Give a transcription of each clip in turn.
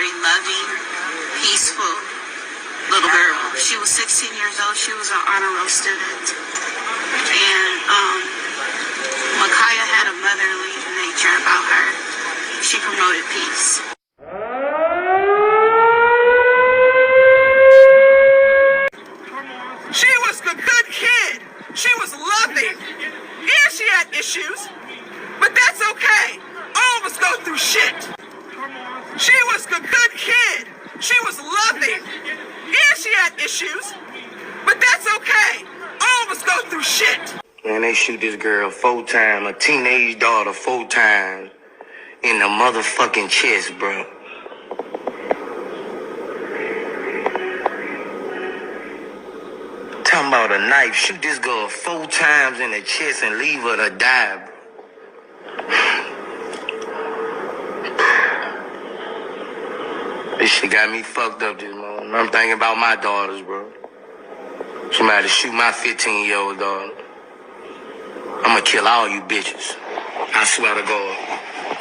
very loving, peaceful little girl. She was 16 years old. She was an honor roll student. And Makhia had a motherly nature about her. She promoted peace. She was a good kid. She was loving. Yeah, she had issues, but that's okay. All of us go through shit. She was a good kid. She was loving. Yeah, she had issues, but that's okay. All of us go through shit. Man, they shoot this girl 4 times, a teenage daughter 4 times in the motherfucking chest, bro. Talking about a knife, shoot this girl 4 times in the chest and leave her to die, bro. This shit got me fucked up this morning. I'm thinking about my daughters, bro. Somebody shoot my 15-year-old daughter. I'ma kill all you bitches. I swear to God.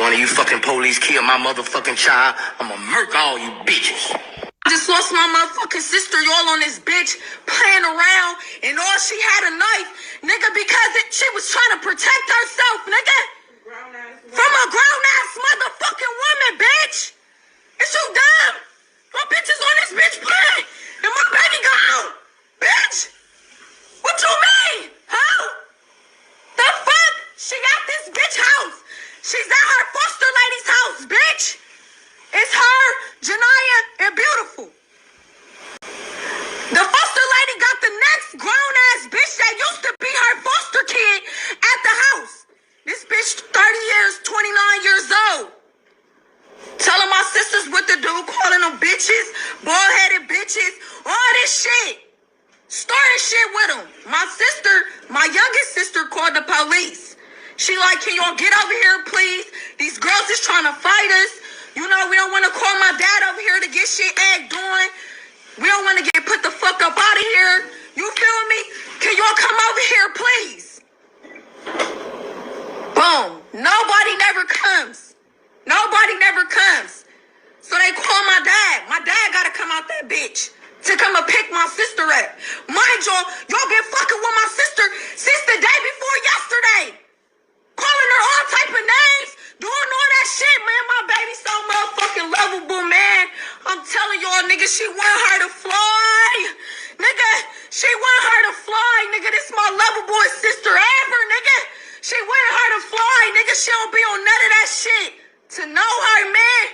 One of you fucking police kill my motherfucking child, I'ma murk all you bitches. I just lost my motherfucking sister, y'all, on this bitch playing around, and all she had a knife, nigga, because she was trying to protect herself, nigga. From a grown-ass motherfucking woman, bitch. Is you dumb? My bitches on this bitch playing, and my baby gone, bitch. What you mean? Huh? The fuck? She at this bitch house. She's at her foster lady's house, bitch. It's her, Janaya, and Beautiful. The foster lady got the next grown-ass bitch that used to be her foster kid at the house. This bitch 30 years, 29 years old. Telling my sisters what to do, calling them bitches, bald-headed bitches, all this shit. Starting shit with them. My youngest sister called the police. She like, can y'all get over here, please? These girls is trying to fight us. You know, we don't want to call my dad over here to get shit egged on. We don't want to get put the fuck up out of here. You feel me? Can y'all come over here, please? Boom. Nobody never comes. Nobody never comes. So they call my dad. My dad gotta come out that bitch to come and pick my sister up. Mind y'all been fucking with my sister since the day before yesterday. Calling her all type of names, doing all that shit, man. My baby so motherfucking lovable, man. I'm telling y'all, nigga, she want her to fly. Nigga, she want her to fly, nigga. This my lovable sister ever, nigga. She want her to fly, nigga. She don't be on none of that shit. To know her, man.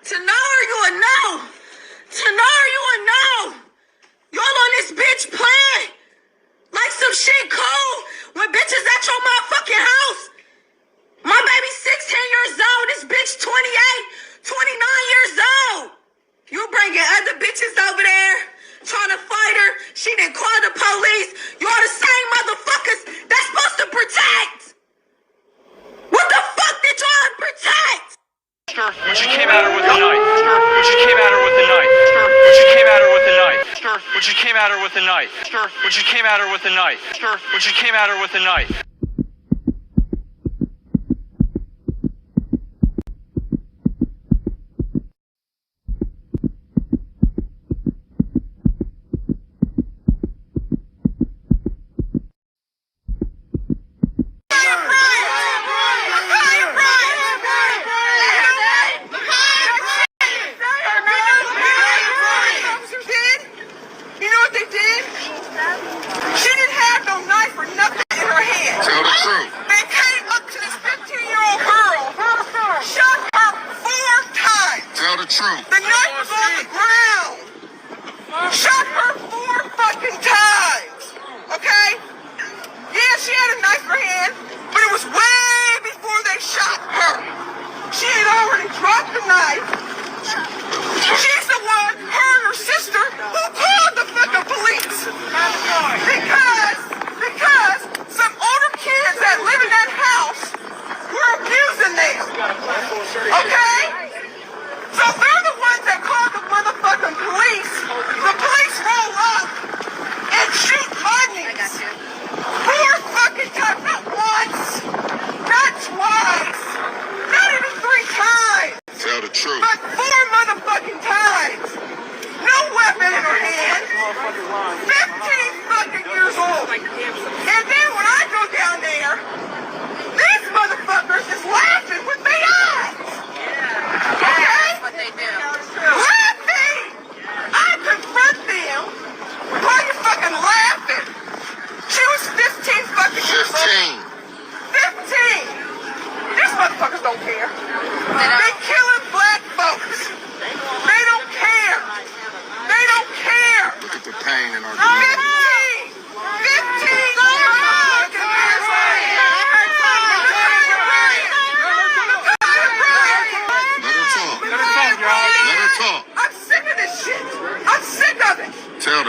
To know her, you would know. To know her, you would know. Y'all on this bitch playing like some shit cool when bitches at your motherfucking house. My baby's 16 years old. This bitch 28, 29 years old. You bringing other bitches over there trying to fight her. She didn't call the police. Y'all the same motherfuckers that's supposed to protect. What the fuck did y'all protect? When she came at her with a knife. When she came at her with a knife. When she came at her with a knife. When she came at her with a knife. When she came at her with a knife. When she came at her with a knife. The knife was on the ground. Shot her 4 fucking times. Okay? Yeah, she had a knife in her hand, but it was way before they shot her. She had already dropped the knife. She's the one, her and her sister, who called the fucking police. Because some older kids that live in that house were abusing them. Okay? So they're the ones that called the motherfucking police. The police roll up and shoot onions. 4 fucking times. Not once. Not twice. Not even 3 times. Tell the truth. But 4 motherfucking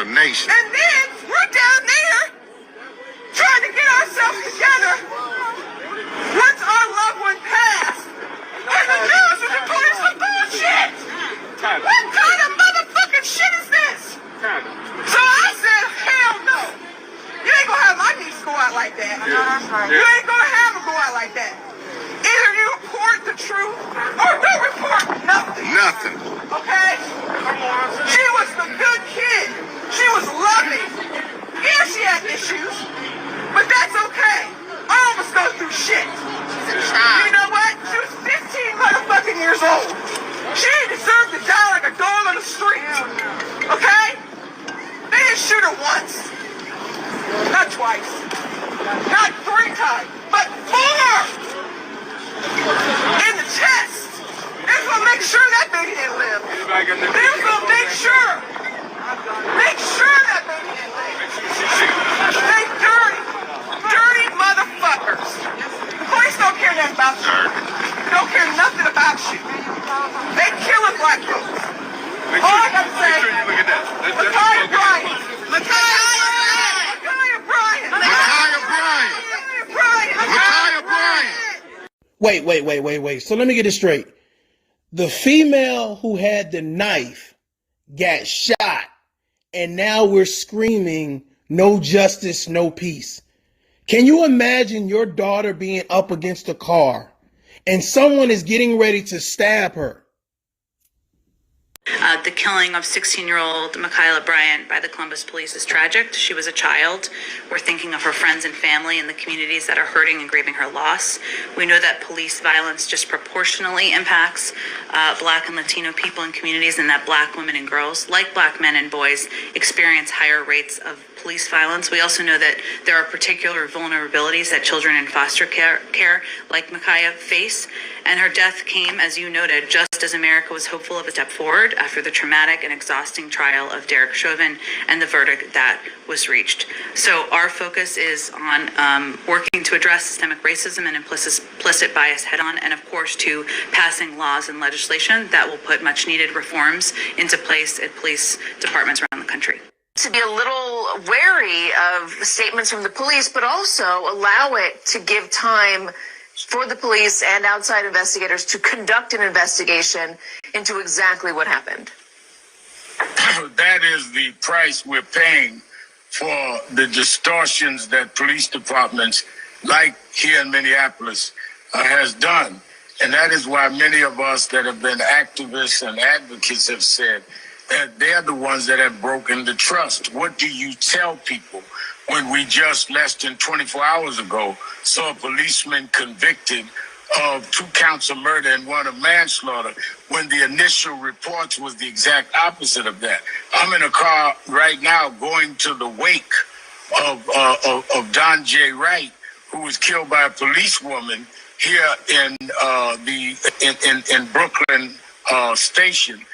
a nation. And then we're down there trying to get ourselves together once our loved one passed. And the news is reporting some bullshit. What kind of motherfucking shit is this? So I said, hell no. You ain't gonna have my niece go out like that. You ain't gonna have her go out like that. Either you report the truth or don't report nothing. Nothing. Okay? She was the good kid. She was loving. Yeah, she had issues, but that's okay. All of us go through shit. You know what? She was 15 motherfucking years old. She didn't deserve to die like a dog on the street. Okay? They didn't shoot her once. Not twice. Not 3 times. But 4! In the chest. They was gonna make sure that baby didn't live. They was gonna make sure. Make sure that baby didn't live. They dirty motherfuckers. The police don't care nothing about you. Don't care nothing about you. They killing black folks. All I gotta say, Makhia Bryant. Makhia Bryant. Wait. So let me get this straight. The female who had the knife got shot, and now we're screaming, no justice, no peace. Can you imagine your daughter being up against a car and someone is getting ready to stab her? The killing of 16-year-old Makhia Bryant by the Columbus police is tragic. She was a child. We're thinking of her friends and family and the communities that are hurting and grieving her loss. We know that police violence disproportionately impacts Black and Latino people and communities, and that Black women and girls, like Black men and boys, experience higher rates of police violence. We also know that there are particular vulnerabilities that children in foster care like Makhia face, and her death came, as you noted, just as America was hopeful of a step forward after the traumatic and exhausting trial of Derek Chauvin and the verdict that was reached. So our focus is on working to address systemic racism and implicit bias head on, and of course to passing laws and legislation that will put much needed reforms into place at police departments around the country. To be a little wary of statements from the police, but also allow it to give time for the police and outside investigators to conduct an investigation into exactly what happened. That is the price we're paying for the distortions that police departments, like here in Minneapolis, has done. And that is why many of us that have been activists and advocates have said that they're the ones that have broken the trust. What do you tell people when we just less than 24 hours ago saw a policeman convicted of 2 counts of murder and 1 of manslaughter, when the initial reports was the exact opposite of that? I'm in a car right now going to the wake of Don J. Wright, who was killed by a policewoman here in Brooklyn Station.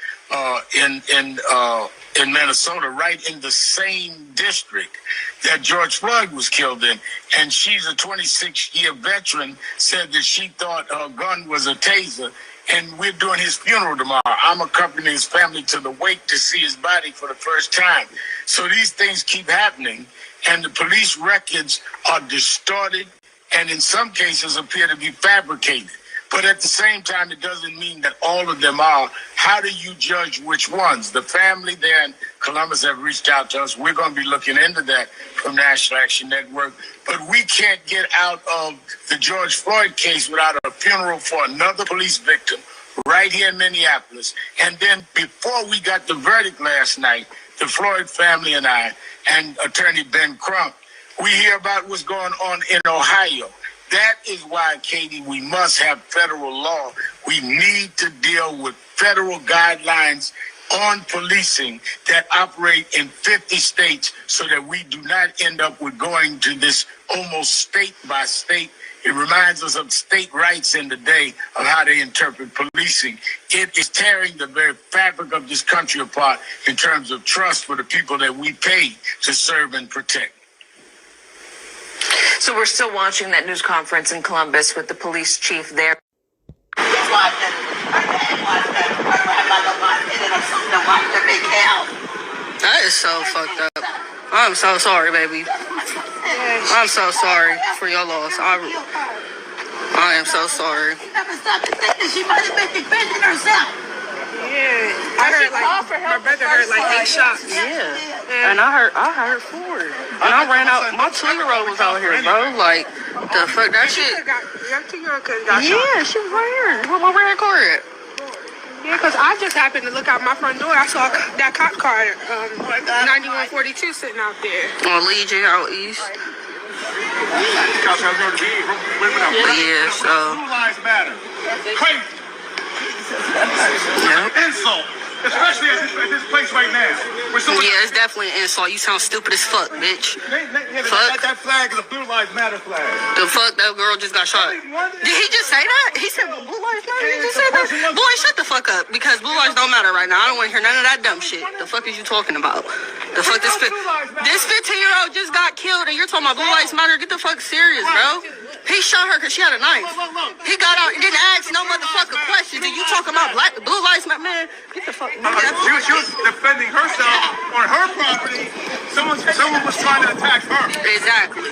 In Minnesota, right in the same district that George Floyd was killed in. And she's a 26-year veteran, said that she thought her gun was a taser. And we're doing his funeral tomorrow. I'm accompanying his family to the wake to see his body for the first time. So these things keep happening, and the police records are distorted and in some cases appear to be fabricated. But at the same time, it doesn't mean that all of them are. How do you judge which ones? The family there in Columbus have reached out to us. We're going to be looking into that from National Action Network. But we can't get out of the George Floyd case without a funeral for another police victim right here in Minneapolis. And then before we got the verdict last night, the Floyd family and I, and Attorney Ben Crump, we hear about what's going on in Ohio. That is why, Katie, we must have federal law. We need to deal with federal guidelines on policing that operate in 50 states so that we do not end up with going to this almost state by state. It reminds us of state rights in the day of how they interpret policing. It is tearing the very fabric of this country apart in terms of trust for the people that we pay to serve and protect. So we're still watching that news conference in Columbus with the police chief there. That is so fucked up. I'm so sorry, baby. I'm so sorry for your loss. I am so sorry. She might have been defending herself. Yeah, I heard like my brother heard like 8 shots. Yeah, and I heard 4, and I ran out. My 2-year-old was out here, bro. Like the fuck that shit. Your 2-year-old cousin got shot. Yeah, she was right here. Where my red car at? Yeah, because I just happened to look out my front door. I saw that cop car, 9142, sitting out there. On Legion out east. Yeah, so. Blue lives matter. Crazy. Yep. Insult. Especially at this place right now. Yeah, it's definitely an insult. You sound stupid as fuck, bitch. Fuck. That flag is a Blue Lives Matter flag. The fuck, that girl just got shot. Did he just say that? He said, well, Blue Lives Matter? He just said that? Boy, shut the fuck up. Because Blue Lives don't matter right now. I don't want to hear none of that dumb shit. The fuck is you talking about? The fuck this 15-year-old just got killed and you're talking about Blue Lives Matter? Get the fuck serious, bro. He shot her because she had a knife. He got out and didn't ask no motherfucking questions. And you talking about Blue Lives Matter? Man, get the fuck. She was defending herself on her property. Someone was trying to attack her. Exactly.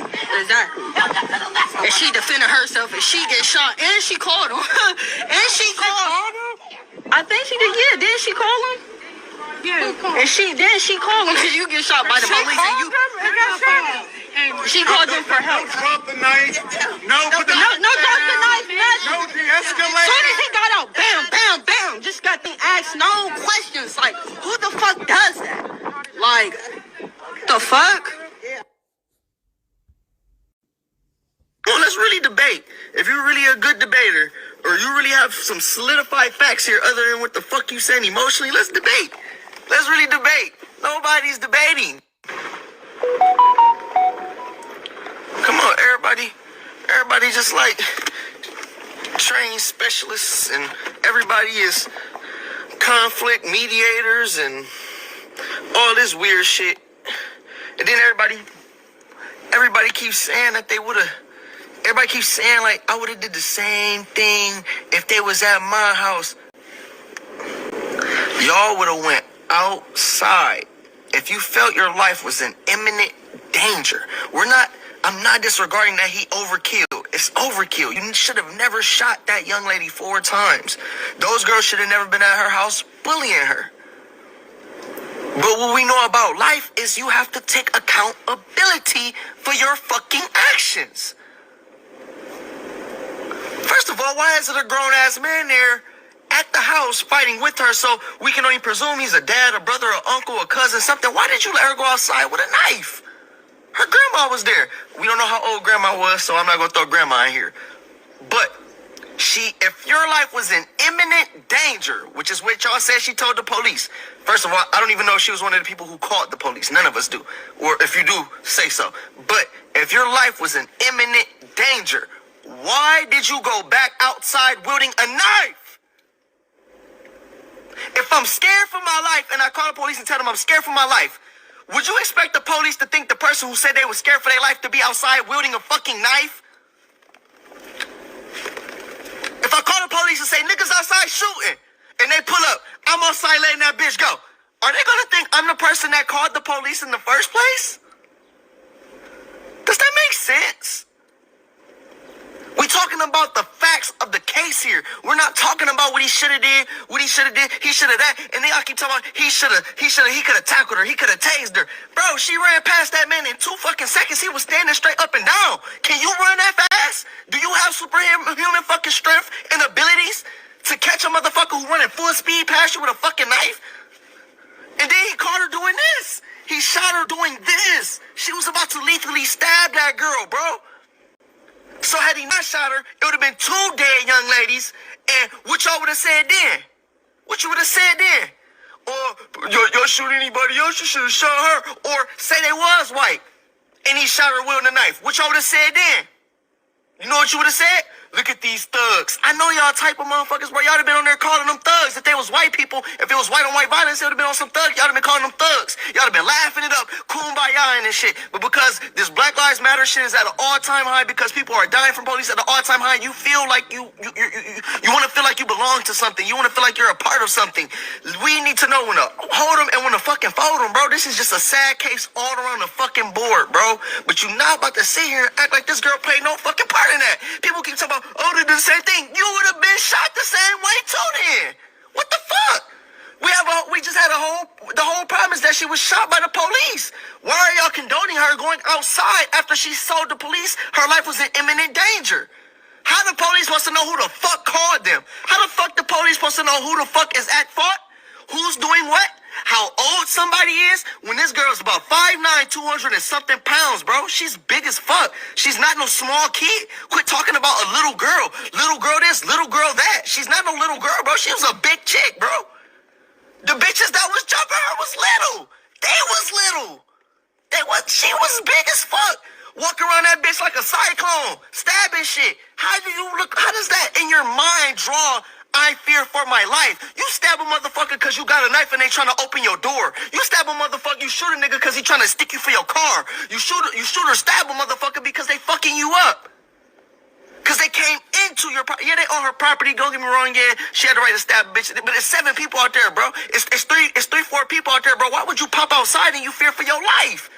And she defended herself and she gets shot and she called him. And she called him. I think she did. Yeah, didn't she call him? Yeah. And she called him and you get shot by the police and you. She called him for help. Drop the knife. No, drop the knife. No de-escalate. Soon as he got out, bam, bam, bam. Just got to ask no questions. Like, who the fuck does that? Like, the fuck? Well, let's really debate. If you're really a good debater, or you really have some solidified facts here other than what the fuck you saying emotionally, let's debate. Let's really debate. Nobody's debating. Come on, everybody just like trained specialists and everybody is conflict mediators and all this weird shit. And then everybody keeps saying that everybody keeps saying like, I would have did the same thing if they was at my house. Y'all would have went outside if you felt your life was in imminent danger. I'm not disregarding that he overkilled. It's overkill. You should have never shot that young lady 4 times. Those girls should have never been at her house bullying her. But what we know about life is you have to take accountability for your fucking actions. First of all, why is it a grown-ass man there at the house fighting with her so we can only presume he's a dad, a brother, an uncle, a cousin, something? Why did you let her go outside with a knife? Her grandma was there. We don't know how old grandma was, so I'm not going to throw grandma in here. But if your life was in imminent danger, which is what y'all said she told the police. First of all, I don't even know if she was one of the people who called the police. None of us do. Or if you do, say so. But if your life was in imminent danger, why did you go back outside wielding a knife? If I'm scared for my life and I call the police and tell them I'm scared for my life, would you expect the police to think the person who said they were scared for their life to be outside wielding a fucking knife? If I call the police and say, niggas outside shooting, and they pull up, I'm outside letting that bitch go, are they gonna think I'm the person that called the police in the first place? Does that make sense? We're talking about the facts of the case here. We're not talking about what he should have did, he should have that, and they all keep talking about he could have tackled her, he could have tased her. Bro, she ran past that man in 2 fucking seconds. He was standing straight up and down. Can you run that fast? Do you have superhuman fucking strength and abilities to catch a motherfucker who running full speed past you with a fucking knife? And then he caught her doing this. He shot her doing this. She was about to lethally stab that girl, bro. So had he not shot her, it would have been 2 dead young ladies. And what y'all would have said then? What you would have said then? Or y'all shoot anybody else, you should have shot her. Or say they was white and he shot her wielding a knife. What y'all would have said then? You know what you would have said? Look at these thugs. I know y'all type of motherfuckers, bro. Y'all have been on there calling them thugs if they was white people, if it was white on white violence, it would have been on some thug. Y'all would have been calling them thugs. Y'all would have been laughing it up, kumbaya and shit. But because this Black Lives Matter shit is at an all-time high, because people are dying from police at an all-time high, you feel like you want to feel like you belong to something. You want to feel like you're a part of something. We need to know when to hold them and when to fucking fold them, bro. This is just a sad case all around the fucking board, bro. But you're not about to sit here and act like this girl played no fucking part in that. People keep talking about, oh, they did the same thing. You would have been shot the same way too then. What the fuck? We just had the whole problem is that she was shot by the police. Why are y'all condoning her going outside after she told the police her life was in imminent danger? How the police supposed to know who the fuck called them? How the fuck the police supposed to know who the fuck is at fault? Who's doing what? How old somebody is? When this girl's about 5'9", 200 and something pounds, bro. She's big as fuck. She's not no small kid. Quit talking about a little girl. Little girl this, little girl that. She's not no little girl, bro. She was a big chick, bro. The bitches that was jumping her was little. They was little. She was big as fuck. Walking around that bitch like a cyclone. Stabbing shit. How does that in your mind draw I fear for my life? You stab a motherfucker because you got a knife and they trying to open your door. You stab a motherfucker, you shoot a nigga because he trying to stick you for your car. You shoot or stab a motherfucker because they fucking you up. Because they came into your property. Yeah, they own her property. Don't get me wrong. Yeah, she had the right to stab a bitch. But it's 7 people out there, bro. It's 4 people out there, bro. Why would you pop outside and you fear for your life?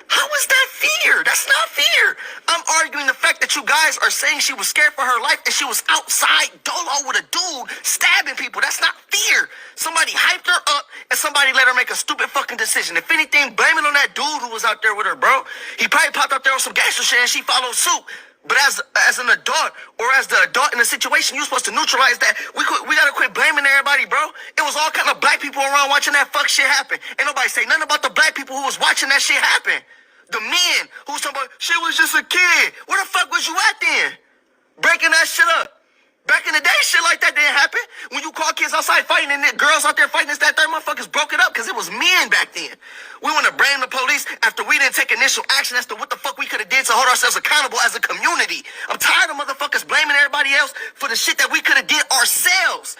How is that fear? That's not fear. I'm arguing the fact that you guys are saying she was scared for her life and she was outside dolo with a dude stabbing people. That's not fear. Somebody hyped her up and somebody let her make a stupid fucking decision. If anything, blame it on that dude who was out there with her, bro. He probably popped out there on some gangster shit and she followed suit. But as an adult, or as the adult in the situation, you're supposed to neutralize that. We gotta quit blaming everybody, bro. It was all kind of black people around watching that fuck shit happen. Ain't nobody say nothing about the black people who was watching that shit happen. The men who was talking about, she was just a kid. Where the fuck was you at then? Breaking that shit up. Back in the day, shit like that didn't happen. When you call kids outside fighting and girls out there fighting, this, that, third, motherfuckers broke it up because it was men back then. We want to blame the police after we didn't take initial action as to what the fuck we could have did to hold ourselves accountable as a community. I'm tired of motherfuckers blaming everybody else for the shit that we could have did ourselves.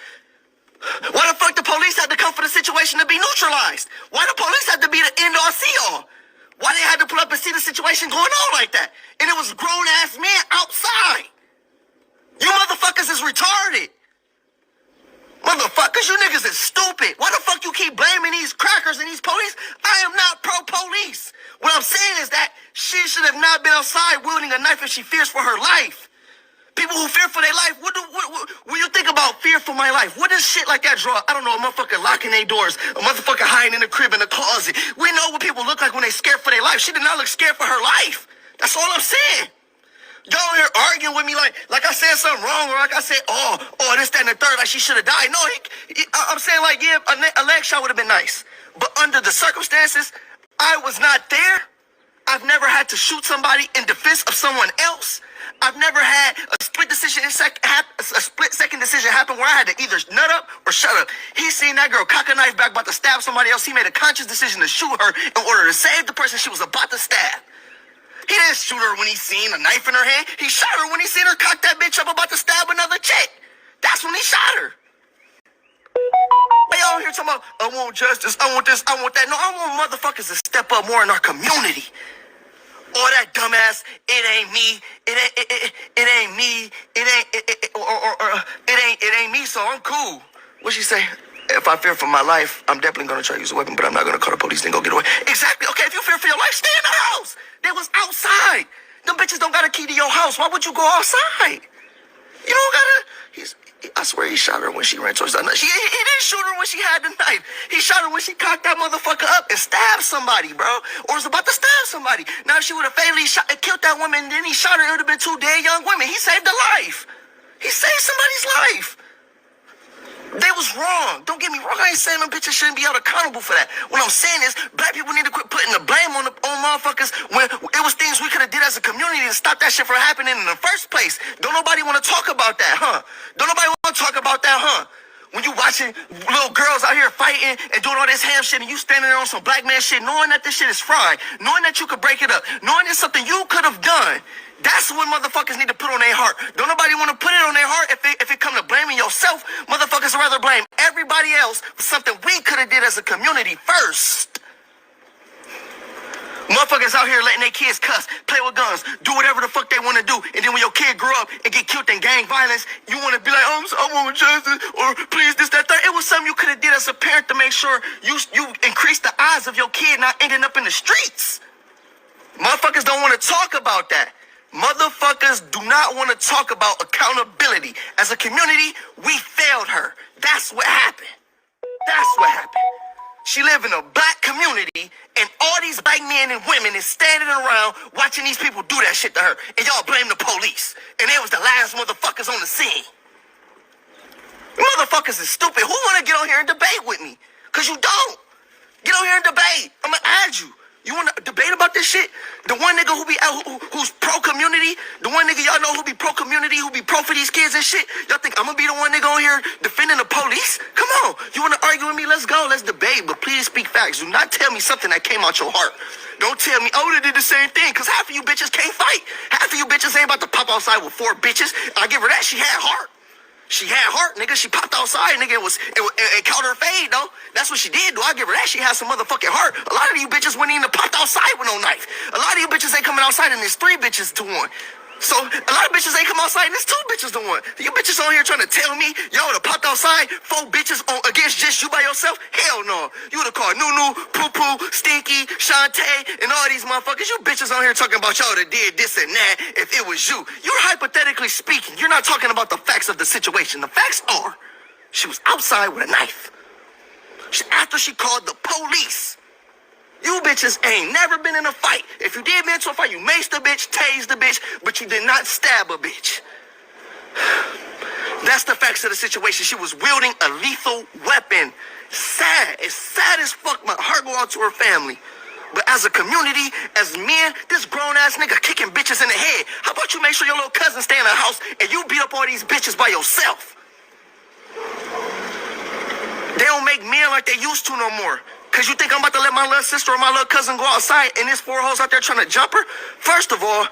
Why the fuck the police had to come for the situation to be neutralized? Why the police had to be the end all see all? Why they had to pull up and see the situation going on like that? And it was grown-ass men outside. You motherfuckers is retarded. Motherfuckers, you niggas is stupid. Why the fuck you keep blaming these crackers and these police? I am not pro-police. What I'm saying is that she should have not been outside wielding a knife if she fears for her life. People who fear for their life, when you think about fear for my life, what does shit like that draw? I don't know, a motherfucker locking their doors, a motherfucker hiding in the crib in the closet. We know what people look like when they scared for their life. She did not look scared for her life. That's all I'm saying. Y'all here arguing with me like I said something wrong, or like I said, oh, this, that, and the third, like she should have died. No, I'm saying like, yeah, a leg shot would have been nice. But under the circumstances, I was not there. I've never had to shoot somebody in defense of someone else. I've never had a split second decision happen where I had to either nut up or shut up. He seen that girl cock a knife back about to stab somebody else. He made a conscious decision to shoot her in order to save the person she was about to stab. He didn't shoot her when he seen a knife in her hand. He shot her when he seen her cock that bitch up about to stab another chick. That's when he shot her. They all here talking about, I want justice, I want this, I want that. No, I want motherfuckers to step up more in our community. All that dumbass, it ain't me, it ain't me, it ain't me, so I'm cool. What'd she say? If I fear for my life, I'm definitely gonna try to use a weapon, but I'm not gonna call the police and go get away. Exactly. Okay, if you fear for your life, stay in the house. They was outside. Them bitches don't got a key to your house. Why would you go outside? You don't gotta. I swear he shot her when she ran towards the knife. He didn't shoot her when she had the knife. He shot her when she cocked that motherfucker up and stabbed somebody, bro. Or was about to stab somebody. Now if she would have fatally shot and killed that woman and then he shot her, it would have been 2 dead young women. He saved a life. He saved somebody's life. They was wrong. Don't get me wrong. I ain't saying them bitches shouldn't be held accountable for that. What I'm saying is black people need to quit putting the blame on motherfuckers when it was things we could have did as a community to stop that shit from happening in the first place. Don't nobody want to talk about that, huh? Don't nobody want to talk about that, huh? When you watching little girls out here fighting and doing all this ham shit and you standing there on some black man shit, knowing that this shit is fried, knowing that you could break it up, knowing it's something you could have done, that's what motherfuckers need to put on their heart. Don't nobody want to put it on their heart if it come to blaming yourself. Motherfuckers would rather blame everybody else for something we could have did as a community first. Motherfuckers out here letting their kids cuss, play with guns, do whatever the fuck they want to do, and then when your kid grow up and get killed in gang violence, you want to be like, oh, I want justice, or please this, that, third. It was something you could have did as a parent to make sure you increase the odds of your kid not ending up in the streets. Motherfuckers don't want to talk about that. Motherfuckers do not want to talk about accountability. As a community, we failed her. That's what happened. That's what happened. She live in a black community, and all these black men and women is standing around watching these people do that shit to her. And y'all blame the police. And they was the last motherfuckers on the scene. Motherfuckers is stupid. Who want to get on here and debate with me? Because you don't. Get on here and debate. I'm going to add you. You want to debate about this shit? The one nigga who be out, who's pro-community, the one nigga y'all know who be pro-community, who be pro for these kids and shit, y'all think I'm going to be the one nigga on here defending the police? Come on. You want to argue with me? Let's go. Let's debate. But please speak facts. Do not tell me something that came out your heart. Don't tell me, oh, they did the same thing, because half of you bitches can't fight. Half of you bitches ain't about to pop outside with 4 bitches. I give her that. She had heart. She had heart, nigga. She popped outside, nigga. It caught her fade, though. That's what she did, though. I give her that. She had some motherfucking heart. A lot of you bitches wouldn't even popped outside with no knife. A lot of you bitches ain't coming outside and there's 3 bitches to 1. So a lot of bitches ain't come outside and there's 2 bitches to 1. You bitches on here trying to tell me y'all would have popped outside 4 bitches against just you by yourself? Hell no. You would have called Nunu, Poo Poo, Stinky, Shantae, and all these motherfuckers. You bitches on here talking about y'all that did this and that if it was you. You're hypothetically speaking. You're not talking about the facts of the situation. The facts are she was outside with a knife. After she called the police. You bitches ain't never been in a fight. If you did get into a fight, you maced the bitch, tased the bitch, but you did not stab a bitch. That's the facts of the situation. She was wielding a lethal weapon. Sad. It's sad as fuck. My heart go out to her family. But as a community, as men, this grown-ass nigga kicking bitches in the head. How about you make sure your little cousin stay in the house and you beat up all these bitches by yourself? They don't make men like they used to no more. Because you think I'm about to let my little sister or my little cousin go outside and there's 4 hoes out there trying to jump her? First of all,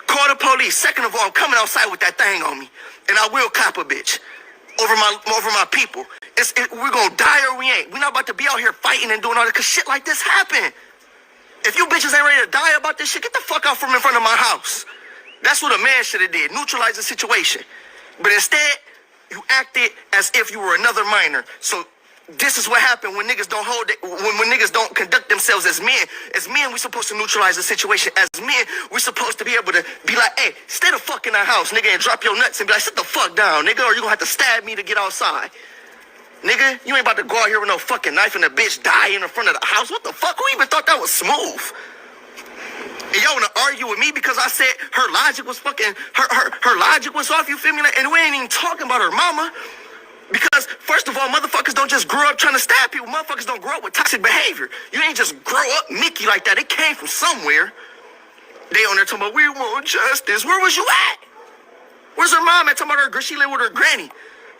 call the police. Second of all, I'm coming outside with that thing on me. And I will cop a bitch over my people. We're going to die or we ain't. We're not about to be out here fighting and doing all that because shit like this happen. If you bitches ain't ready to die about this shit, get the fuck out from in front of my house. That's what a man should have did. Neutralize the situation. But instead, you acted as if you were another minor. So this is what happened when niggas don't when niggas don't conduct themselves as men. As men, we're supposed to neutralize the situation. As men, we're supposed to be able to be like, hey, stay the fuck in our house, nigga, and drop your nuts and be like, sit the fuck down, nigga, or you gonna have to stab me to get outside. Nigga, you ain't about to go out here with no fucking knife and a bitch die in front of the house. What the fuck? Who even thought that was smooth? And y'all wanna argue with me because I said her logic was fucking, her logic was off, you feel me? And we ain't even talking about her mama. Because, first of all, motherfuckers don't just grow up trying to stab people. Motherfuckers don't grow up with toxic behavior. You ain't just grow up Mickey like that. It came from somewhere. They on there talking about, we want justice. Where was you at? Where's her mom at? Talking about her, she lived with her granny.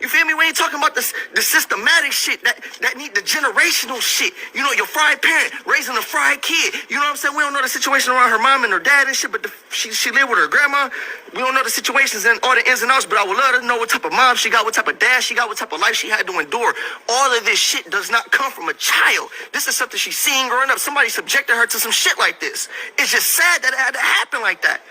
You feel me? We ain't talking about the systematic shit that need the generational shit. You know, your fried parent raising a fried kid. You know what I'm saying? We don't know the situation around her mom and her dad and shit, but she lived with her grandma. We don't know the situations and all the ins and outs, but I would love to know what type of mom she got, what type of dad she got, what type of life she had to endure. All of this shit does not come from a child. This is something she's seen growing up. Somebody subjected her to some shit like this. It's just sad that it had to happen like that.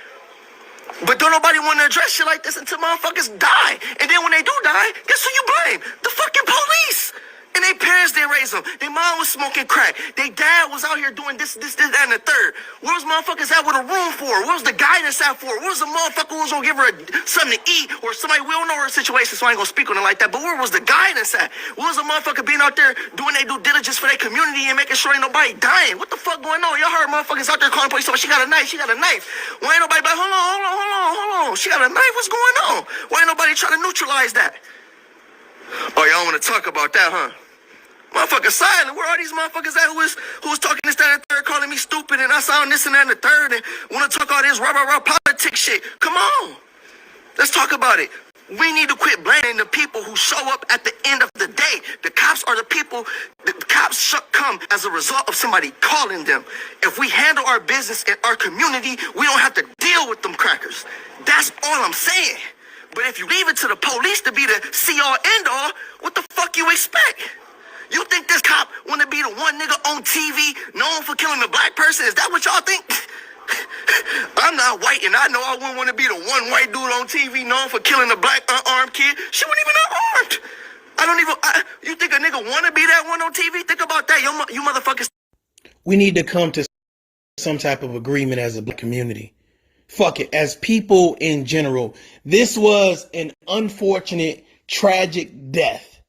But don't nobody want to address shit like this until motherfuckers die. And then when they do die, guess who you blame? The fucking police. And their parents didn't raise them. Their mom was smoking crack. Their dad was out here doing this, that, and the third. Where was motherfuckers at with a room for? Where was the guidance at for? Where was the motherfucker who was going to give her something to eat? Or somebody, we don't know her situation, so I ain't going to speak on it like that. But where was the guidance at? Where was the motherfucker being out there doing their due diligence for their community and making sure ain't nobody dying? What the fuck going on? Y'all heard motherfuckers out there calling police, oh, she got a knife, she got a knife. Why ain't nobody like, hold on. She got a knife, what's going on? Why ain't nobody trying to neutralize that? Oh, y'all want to talk about that, huh? Motherfuckers silent. Where are these motherfuckers at who was talking this, that, and the third, calling me stupid, and I sound this and that and the third, and want to talk all this rah politics shit? Come on. Let's talk about it. We need to quit blaming the people who show up at the end of the day. The cops are the people, the cops come as a result of somebody calling them. If we handle our business in our community, we don't have to deal with them crackers. That's all I'm saying. But if you leave it to the police to be the see-all, end-all, what the fuck you expect? You think this cop want to be the one nigga on TV known for killing a black person? Is that what y'all think? I'm not white, and I know I wouldn't want to be the one white dude on TV known for killing a black unarmed kid. She wasn't even unarmed. You think a nigga want to be that one on TV? Think about that, you motherfuckers. We need to come to some type of agreement as a black community. Fuck it, as people in general. This was an unfortunate, tragic death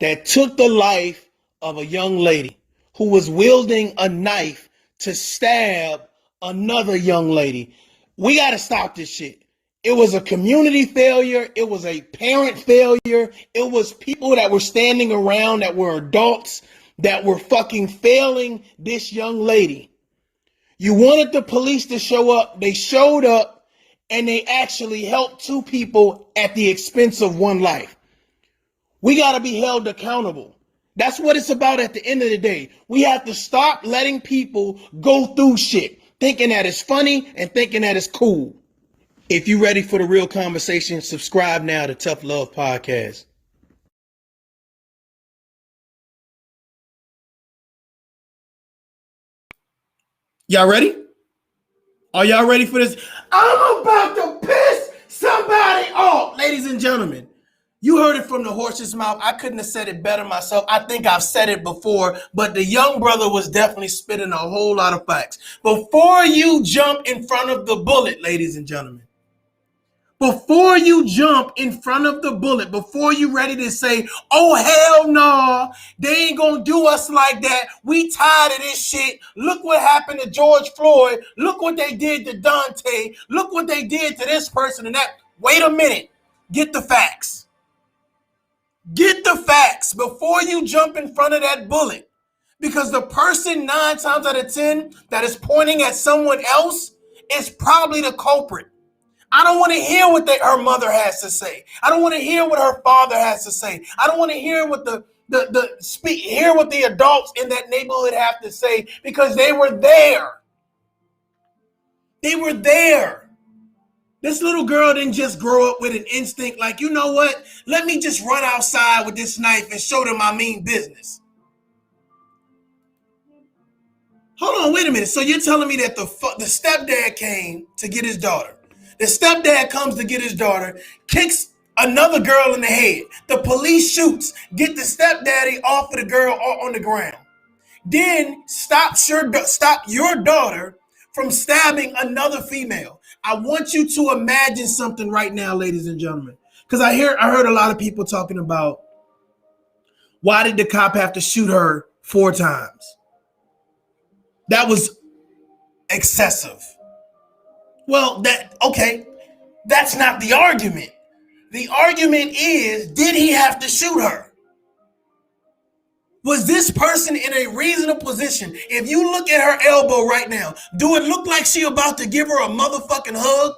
that took the life of a young lady who was wielding a knife to stab another young lady. We got to stop this shit. It was a community failure. It was a parent failure. It was people that were standing around that were adults that were fucking failing this young lady. You wanted the police to show up. They showed up and they actually helped two people at the expense of one life. We got to be held accountable. That's what it's about at the end of the day. We have to stop letting people go through shit, thinking that it's funny and thinking that it's cool. If you're ready for the real conversation, subscribe now to Tough Love Podcast. Y'all ready? Are y'all ready for this? I'm about to piss somebody off, ladies and gentlemen. You heard it from the horse's mouth. I couldn't have said it better myself. I think I've said it before, but the young brother was definitely spitting a whole lot of facts. Before you jump in front of the bullet, ladies and gentlemen, before you jump in front of the bullet, before you ready to say, oh, hell no, they ain't gonna do us like that. We tired of this shit. Look what happened to George Floyd. Look what they did to Dante. Look what they did to this person and that. Wait a minute. Get the facts. Get the facts before you jump in front of that bullet. Because the person 9 times out of 10 that is pointing at someone else is probably the culprit. I don't want to hear what her mother has to say. I don't want to hear what her father has to say. I don't want to hear what hear what the adults in that neighborhood have to say because they were there. They were there. This little girl didn't just grow up with an instinct like, you know what? Let me just run outside with this knife and show them I mean business. Hold on, wait a minute. So you're telling me that the stepdad came to get his daughter. The stepdad comes to get his daughter, kicks another girl in the head. The police shoots, get the stepdaddy off of the girl on the ground. Then stop your daughter from stabbing another female. I want you to imagine something right now, ladies and gentlemen, because I heard a lot of people talking about why did the cop have to shoot her 4 times? That was excessive. Well, that's not the argument. The argument is, did he have to shoot her? Was this person in a reasonable position? If you look at her elbow right now, do it look like she about to give her a motherfucking hug?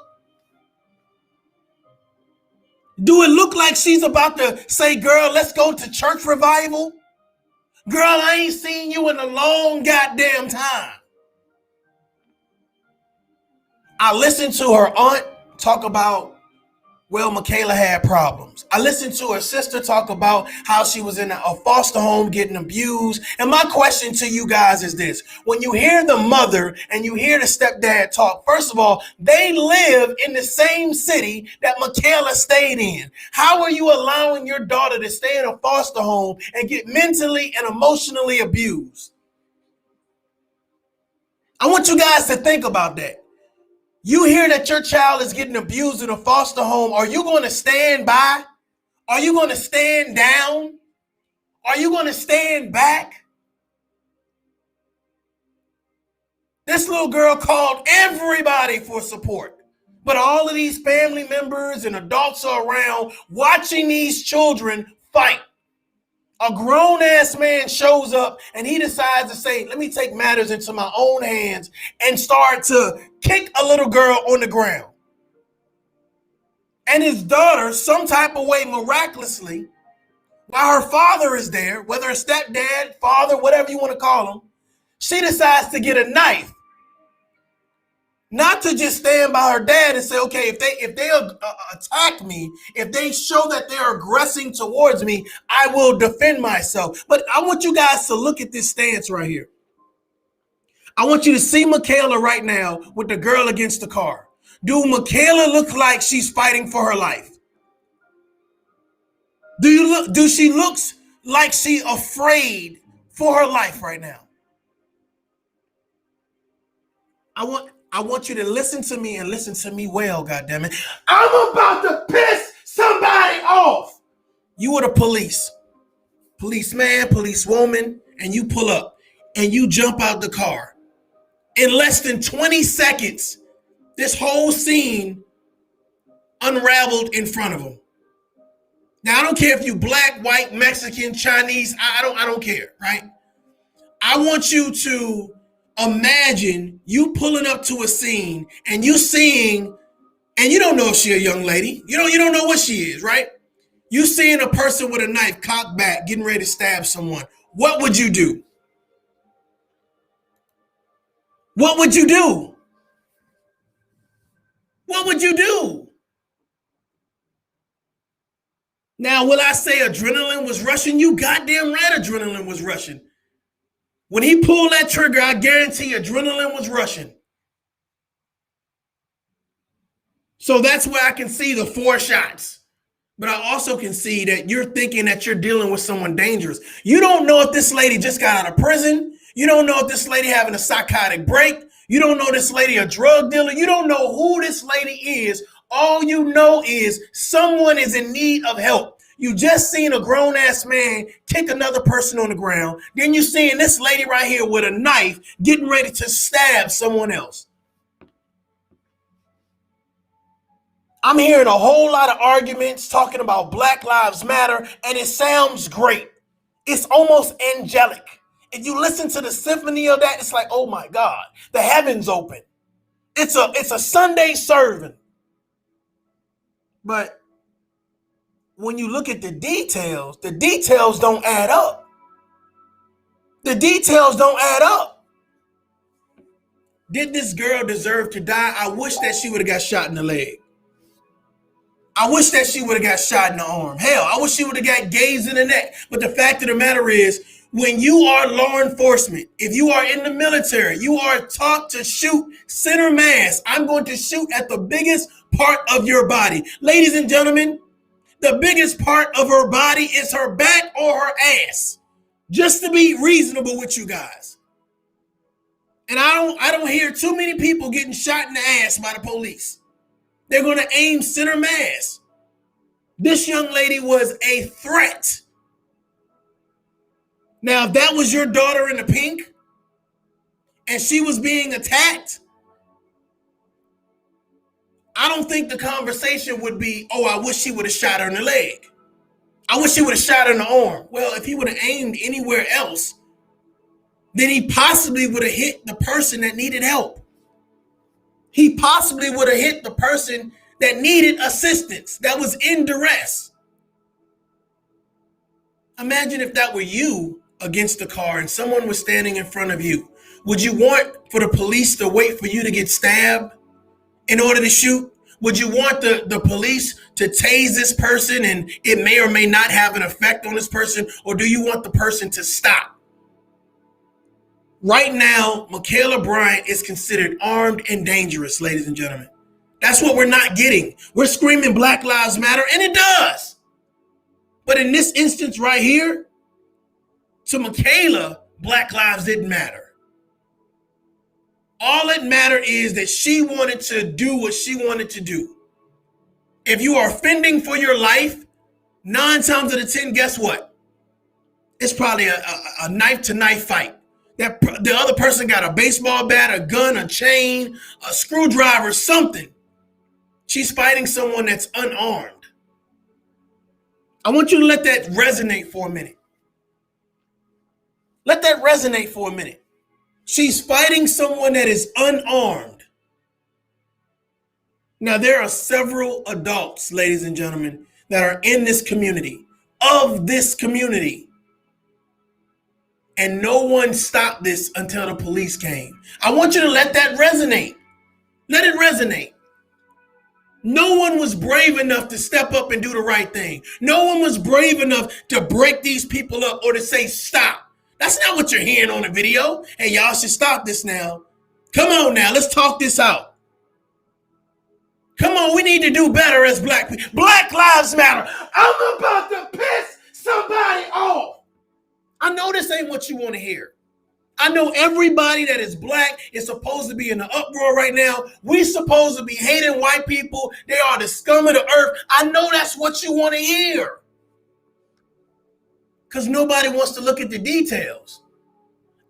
Do it look like she's about to say, girl, let's go to church revival? Girl, I ain't seen you in a long goddamn time. I listened to her aunt talk about, well, Michaela had problems. I listened to her sister talk about how she was in a foster home getting abused. And my question to you guys is this. When you hear the mother and you hear the stepdad talk, first of all, they live in the same city that Michaela stayed in. How are you allowing your daughter to stay in a foster home and get mentally and emotionally abused? I want you guys to think about that. You hear that your child is getting abused in a foster home. Are you going to stand by? Are you going to stand down? Are you going to stand back? This little girl called everybody for support. But all of these family members and adults are around watching these children fight. A grown-ass man shows up and he decides to say, let me take matters into my own hands and start to kick a little girl on the ground. and his daughter, some type of way, miraculously, while her father is there, whether a stepdad, father, whatever you want to call him, she decides to get a knife. Not to just stand by her dad and say, okay, if they attack me, if they show that they're aggressing towards me, I will defend myself. But I want you guys to look at this stance right here. I want you to see Michaela right now with the girl against the car. Do Michaela look like she's fighting for her life? Do she looks like she's afraid for her life right now? I want you to listen to me and listen to me well, goddammit. I'm about to piss somebody off. You are the policeman, policewoman, and you pull up and you jump out the car. In less than 20 seconds, this whole scene unraveled in front of them. Now, I don't care if you black, white, Mexican, Chinese, I don't care, right? I want you to imagine you pulling up to a scene and you seeing, and you don't know if she a young lady. You don't know what she is, right? You seeing a person with a knife cocked back, getting ready to stab someone. What would you do? What would you do? What would you do? Now, will I say adrenaline was rushing? You goddamn right adrenaline was rushing. When he pulled that trigger, I guarantee adrenaline was rushing. So that's where I can see the 4 shots. But I also can see that you're thinking that you're dealing with someone dangerous. You don't know if this lady just got out of prison. You don't know if this lady having a psychotic break. You don't know this lady a drug dealer. You don't know who this lady is. All you know is someone is in need of help. You just seen a grown-ass man kick another person on the ground. Then you seeing this lady right here with a knife getting ready to stab someone else. I'm hearing a whole lot of arguments talking about Black Lives Matter, and it sounds great. It's almost angelic. If you listen to the symphony of that, it's like, oh my God, the heavens open. It's a Sunday serving. But when you look at the details don't add up. The details don't add up. Did this girl deserve to die? I wish that she would have got shot in the leg. I wish that she would have got shot in the arm. Hell, I wish she would have got gazed in the neck. But the fact of the matter is, when you are law enforcement, if you are in the military, you are taught to shoot center mass. I'm going to shoot at the biggest part of your body. Ladies and gentlemen, the biggest part of her body is her back or her ass. Just to be reasonable with you guys. And I don't hear too many people getting shot in the ass by the police. They're going to aim center mass. This young lady was a threat. Now, if that was your daughter in the pink and she was being attacked, I don't think the conversation would be, oh, I wish she would have shot her in the leg. I wish she would have shot her in the arm. Well, if he would have aimed anywhere else, then he possibly would have hit the person that needed help. He possibly would have hit the person that needed assistance, that was in duress. Imagine if that were you against the car and someone was standing in front of you. Would you want for the police to wait for you to get stabbed in order to shoot? Would you want the police to tase this person and it may or may not have an effect on this person? Or do you want the person to stop? Right now, Makhia Bryant is considered armed and dangerous, ladies and gentlemen. That's what we're not getting. We're screaming Black Lives Matter, and it does. But in this instance right here, to Makhia, Black Lives didn't matter. All that mattered is that she wanted to do what she wanted to do. If you are fending for your life, 9 times out of 10, guess what? It's probably a knife-to-knife fight. That the other person got a baseball bat, a gun, a chain, a screwdriver, something. She's fighting someone that's unarmed. I want you to let that resonate for a minute. Let that resonate for a minute. She's fighting someone that is unarmed. Now, there are several adults, ladies and gentlemen, that are in this community, of this community, and no one stopped this until the police came. I want you to let that resonate. Let it resonate. No one was brave enough to step up and do the right thing. No one was brave enough to break these people up or to say stop. That's not what you're hearing on the video. Hey, y'all should stop this now. Come on now, let's talk this out. Come on, we need to do better as black people. Black Lives Matter. I'm about to piss somebody off. I know this ain't what you want to hear. I know everybody that is black is supposed to be in the uproar right now. We supposed to be hating white people. They are the scum of the earth. I know that's what you want to hear. Because nobody wants to look at the details.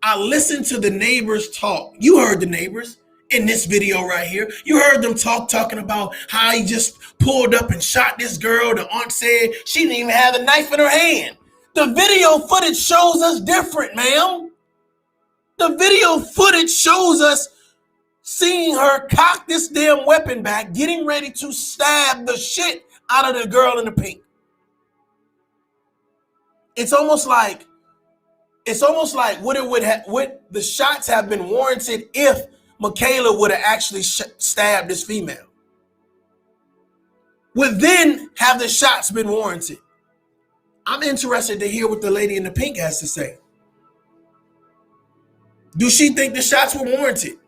I listened to the neighbors talk. You heard the neighbors in this video right here. You heard them talking about how he just pulled up and shot this girl. The aunt said she didn't even have a knife in her hand. The video footage shows us different, ma'am. The video footage shows us seeing her cock this damn weapon back, getting ready to stab the shit out of the girl in the pink. It's almost like would the shots have been warranted if Michaela would have actually stabbed this female? Would then have the shots been warranted? I'm interested to hear what the lady in the pink has to say. Do she think the shots were warranted?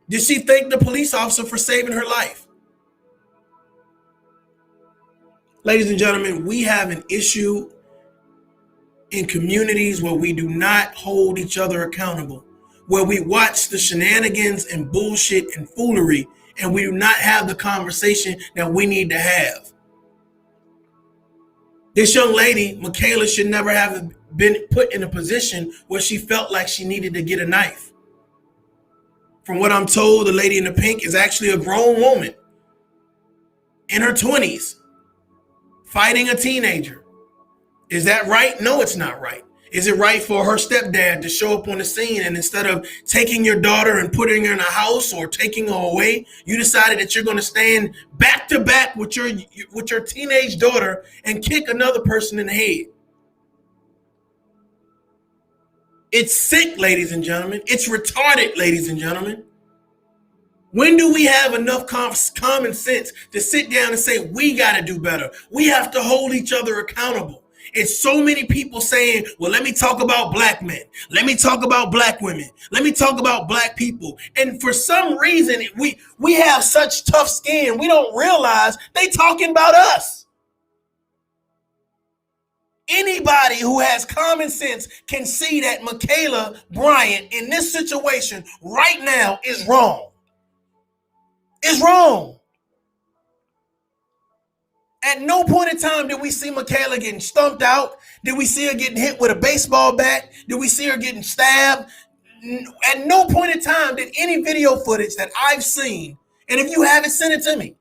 Did she thank the police officer for saving her life? Ladies and gentlemen, we have an issue in communities where we do not hold each other accountable, where we watch the shenanigans and bullshit and foolery, and we do not have the conversation that we need to have. This young lady, Michaela, should never have been put in a position where she felt like she needed to get a knife. From what I'm told, the lady in the pink is actually a grown woman in her 20s fighting a teenager. Is that right? No, it's not right. Is it right for her stepdad to show up on the scene and instead of taking your daughter and putting her in a house or taking her away, you decided that you're going to stand back to back with your teenage daughter and kick another person in the head? It's sick, ladies and gentlemen. It's retarded, ladies and gentlemen. When do we have enough common sense to sit down and say, we got to do better? We have to hold each other accountable. It's so many people saying, well, let me talk about black men. Let me talk about black women. Let me talk about black people. And for some reason, we have such tough skin, we don't realize they talking about us. Anybody who has common sense can see that Michaela Bryant in this situation right now is wrong. Is wrong. At no point in time did we see Michaela getting stumped out. Did we see her getting hit with a baseball bat? Did we see her getting stabbed? At no point in time did any video footage that I've seen, and if you haven't, send it to me.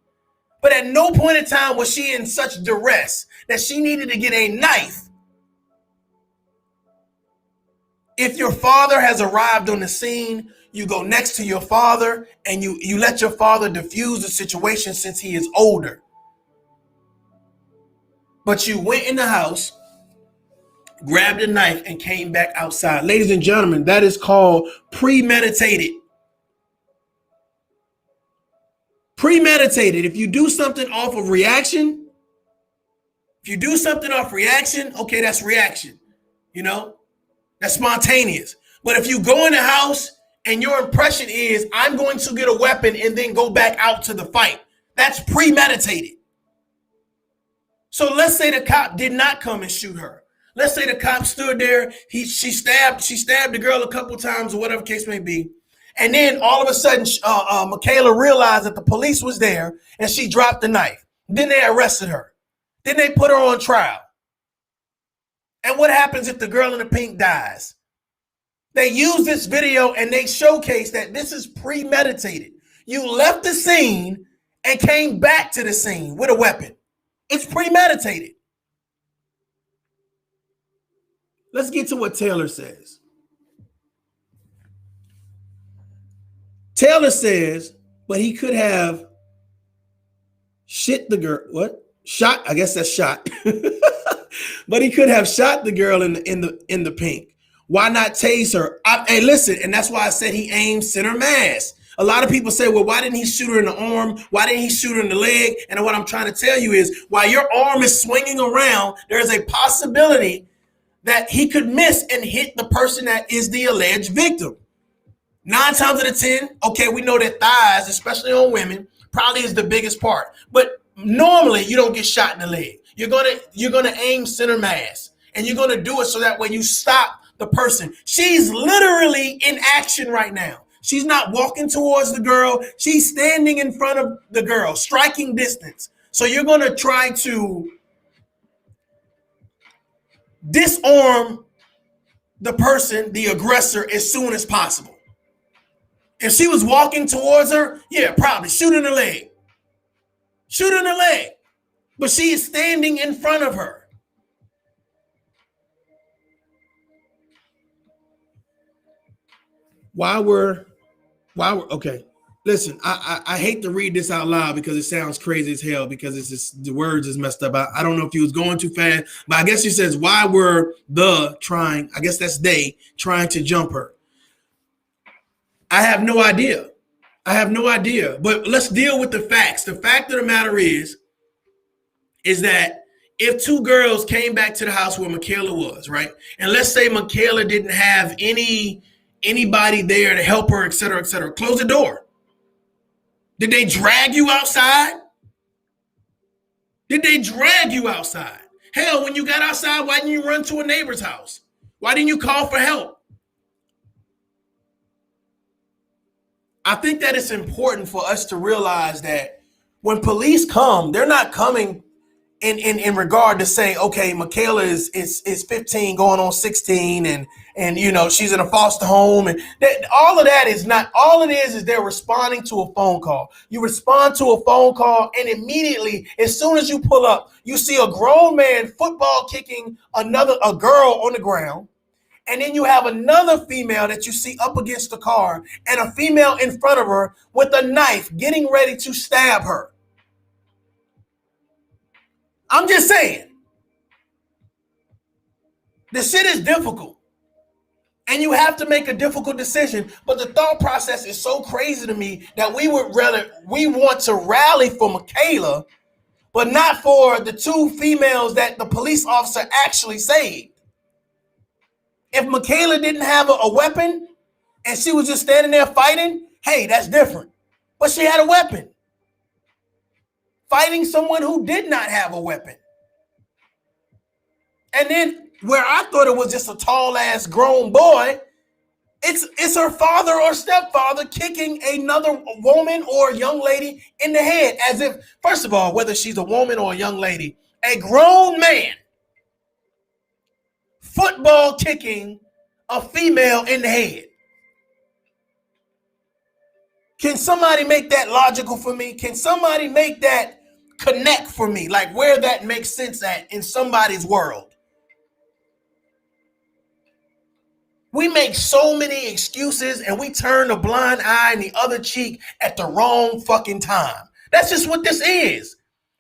But at no point in time was she in such duress that she needed to get a knife. If your father has arrived on the scene, you go next to your father and you let your father diffuse the situation since he is older. But you went in the house, grabbed a knife, and came back outside. Ladies and gentlemen, that is called premeditated. Premeditated. If you do something off of reaction, okay, that's reaction. You know, that's spontaneous. But if you go in the house and your impression is, I'm going to get a weapon and then go back out to the fight, that's premeditated. So let's say the cop did not come and shoot her. Let's say the cop stood there. She stabbed the girl a couple times or whatever case may be. And then all of a sudden, Michaela realized that the police was there and she dropped the knife. Then they arrested her. Then they put her on trial. And what happens if the girl in the pink dies? They use this video and they showcase that this is premeditated. You left the scene and came back to the scene with a weapon. It's premeditated. Let's get to what Taylor says. Taylor says, but he could have shit the girl. What? Shot? I guess that's shot. But he could have shot the girl in the pink. Why not tase her? Hey, listen, and that's why I said he aimed center mass. A lot of people say, well, why didn't he shoot her in the arm? Why didn't he shoot her in the leg? And what I'm trying to tell you is, while your arm is swinging around, there is a possibility that he could miss and hit the person that is the alleged victim. 9 times out of 10, okay, we know that thighs, especially on women, probably is the biggest part. But normally, you don't get shot in the leg. You're gonna aim center mass, and you're gonna do it so that when you stop the person, she's literally in action right now. She's not walking towards the girl. She's standing in front of the girl, striking distance. So you're going to try to disarm the person, the aggressor, as soon as possible. If she was walking towards her, yeah, probably shoot in the leg. Shoot in the leg. But she is standing in front of her. Okay. Listen, I hate to read this out loud because it sounds crazy as hell because it's just, the words is messed up. I don't know if he was going too fast, but I guess he says, why were trying to jump her? I have no idea. But let's deal with the facts. The fact of the matter is that if 2 girls came back to the house where Michaela was, right? And let's say Michaela didn't have anybody there to help her, et cetera, close the door. Did they drag you outside? Hell, when you got outside, why didn't you run to a neighbor's house? Why didn't you call for help? I think that it's important for us to realize that when police come, they're not coming in regard to say, okay, Michaela is 15 going on 16 and you know, she's in a foster home, and that, all of that is not, all it is they're responding to a phone call. You respond to a phone call, and immediately, as soon as you pull up, you see a grown man football kicking a girl on the ground. And then you have another female that you see up against the car, and a female in front of her with a knife getting ready to stab her. I'm just saying, the shit is difficult. And you have to make a difficult decision. But the thought process is so crazy to me that we want to rally for Michaela, but not for the 2 females that the police officer actually saved. If Michaela didn't have a weapon and she was just standing there fighting, hey, that's different. But she had a weapon. Fighting someone who did not have a weapon. And then where I thought it was just a tall ass grown boy, it's her father or stepfather kicking another woman or young lady in the head, as if, first of all, whether she's a woman or a young lady, a grown man football kicking a female in the head. Can somebody make that logical for me? Can somebody make that connect for me? Like where that makes sense at in somebody's world. We make so many excuses and we turn a blind eye and the other cheek at the wrong fucking time. That's just what this is.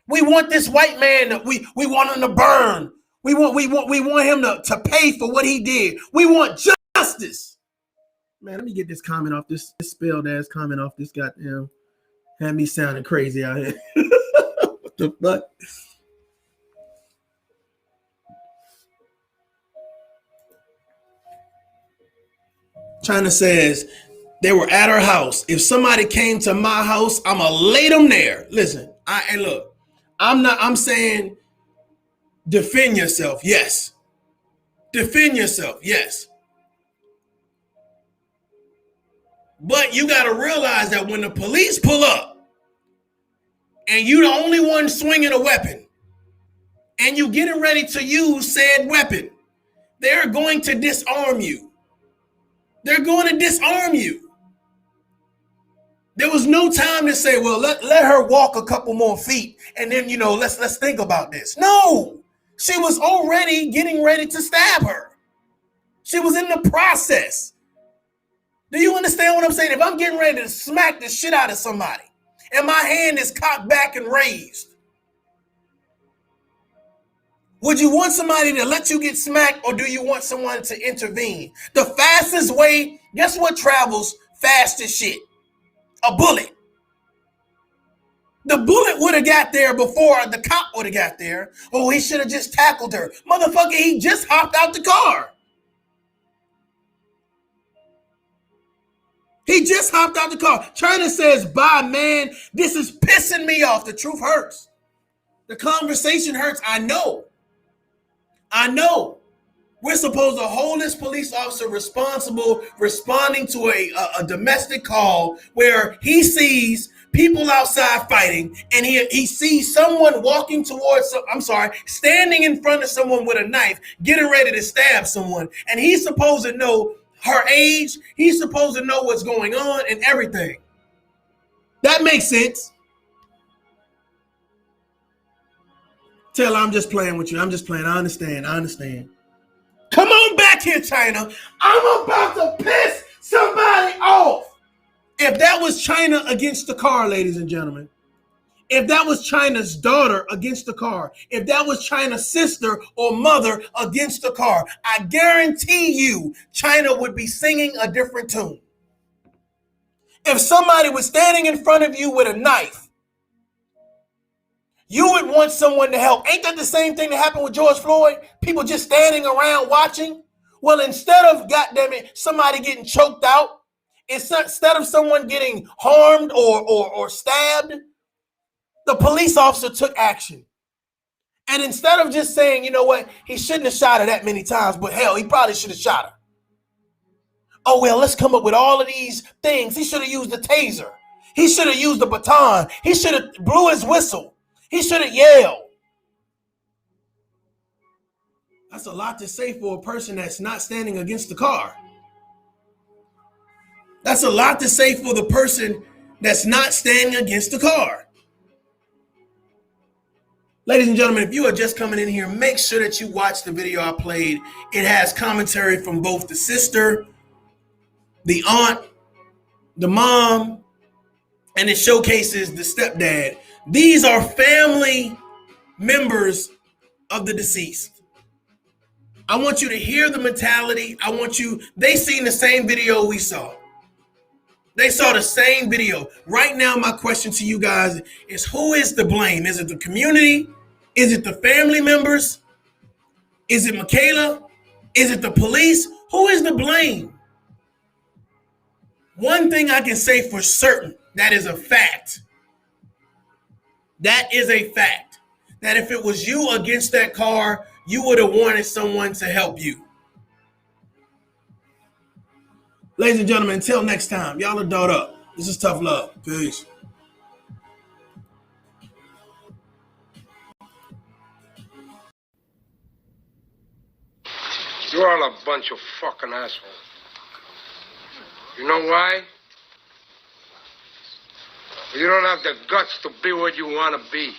We want this white man, we want him to burn. We want him to pay for what he did. We want justice. Man, let me get this comment off, this spelled ass comment off this goddamn, had me sounding crazy out here. What the fuck? China says they were at her house. If somebody came to my house, I'ma lay them there. Listen, I'm saying defend yourself. Yes. Defend yourself. Yes. But you got to realize that when the police pull up and you the only one swinging a weapon and you getting ready to use said weapon, they're going to disarm you. They're going to disarm you. There was no time to say, well, let her walk a couple more feet and then, you know, let's think about this. No, she was already getting ready to stab her. She was in the process. Do you understand what I'm saying? If I'm getting ready to smack the shit out of somebody and my hand is cocked back and raised. Would you want somebody to let you get smacked, or do you want someone to intervene? The fastest way, guess what travels fast as shit? A bullet. The bullet would have got there before the cop would have got there. Oh, he should have just tackled her. Motherfucker, he just hopped out the car. He just hopped out the car. China says, bye, man. This is pissing me off. The truth hurts. The conversation hurts. I know. We're supposed to hold this police officer responsible, responding to a domestic call where he sees people outside fighting, and he sees someone walking towards, standing in front of someone with a knife, getting ready to stab someone. And he's supposed to know her age. He's supposed to know what's going on and everything. That makes sense. Taylor, I'm just playing with you. I'm just playing. I understand. Come on back here, China. I'm about to piss somebody off. If that was China against the car, ladies and gentlemen, if that was China's daughter against the car, if that was China's sister or mother against the car, I guarantee you China would be singing a different tune. If somebody was standing in front of you with a knife, you would want someone to help. Ain't that the same thing that happened with George Floyd? People just standing around watching? Well, instead of, goddammit, somebody getting choked out, instead of someone getting harmed or stabbed, the police officer took action. And instead of just saying, you know what, he shouldn't have shot her that many times, but hell, he probably should have shot her. Oh, well, let's come up with all of these things. He should have used the taser. He should have used the baton. He should have blew his whistle. He should have yelled. That's a lot to say for a person that's not standing against the car. That's a lot to say for the person that's not standing against the car. Ladies and gentlemen, if you are just coming in here, make sure that you watch the video I played. It has commentary from both the sister, the aunt, the mom, and it showcases the stepdad. These are family members of the deceased. I want you to hear the mentality. They seen the same video we saw. They saw the same video. Right now, my question to you guys is, who is to blame? Is it the community? Is it the family members? Is it Michaela? Is it the police? Who is to blame? One thing I can say for certain, that is a fact. That is a fact. That if it was you against that car, you would have wanted someone to help you. Ladies and gentlemen, until next time, y'all are dolled up. This is Tough Love. Peace. You're all a bunch of fucking assholes. You know why? You don't have the guts to be what you want to be.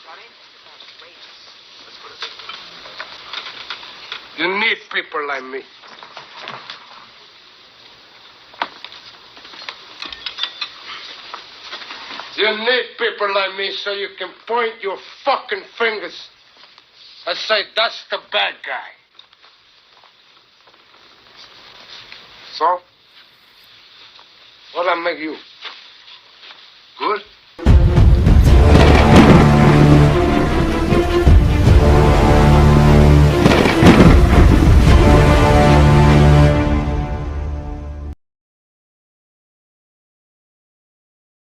You need people like me. You need people like me so you can point your fucking fingers and say, that's the bad guy. So, what'll I make you?